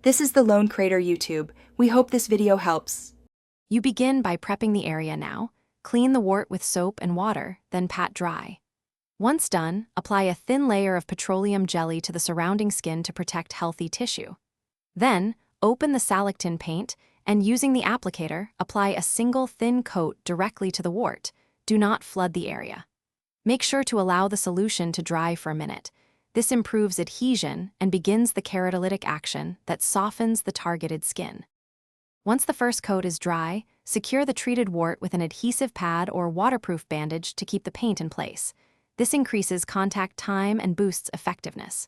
This is the Lone Crater YouTube. We hope this video helps. You begin by prepping the area now. Clean the wart with soap and water, then pat dry. Once done, apply a thin layer of petroleum jelly to the surrounding skin to protect healthy tissue. Then, open the Salactin paint and, using the applicator, apply a single thin coat directly to the wart. Do not flood the area. Make sure to allow the solution to dry for a minute. This improves adhesion and begins the keratolytic action that softens the targeted skin. Once the first coat is dry, secure the treated wart with an adhesive pad or waterproof bandage to keep the paint in place. This increases contact time and boosts effectiveness.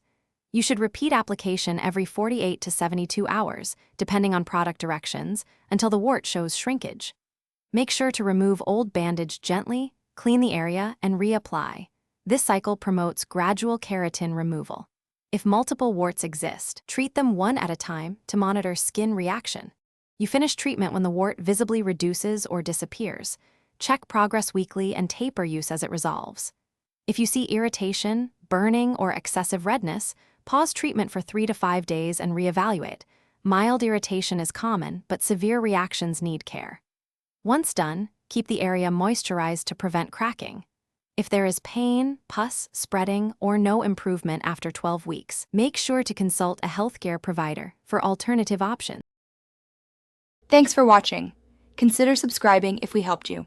You should repeat application every 48 to 72 hours, depending on product directions, until the wart shows shrinkage. Make sure to remove old bandage gently, clean the area, and reapply. This cycle promotes gradual keratin removal. If multiple warts exist, treat them one at a time to monitor skin reaction. You finish treatment when the wart visibly reduces or disappears. Check progress weekly and taper use as it resolves. If you see irritation, burning, or excessive redness, pause treatment for 3 to 5 days and reevaluate. Mild irritation is common, but severe reactions need care. Once done, keep the area moisturized to prevent cracking. If there is pain, pus, spreading, or no improvement after 12 weeks, make sure to consult a healthcare provider for alternative options. Thanks for watching. Consider subscribing if we helped you.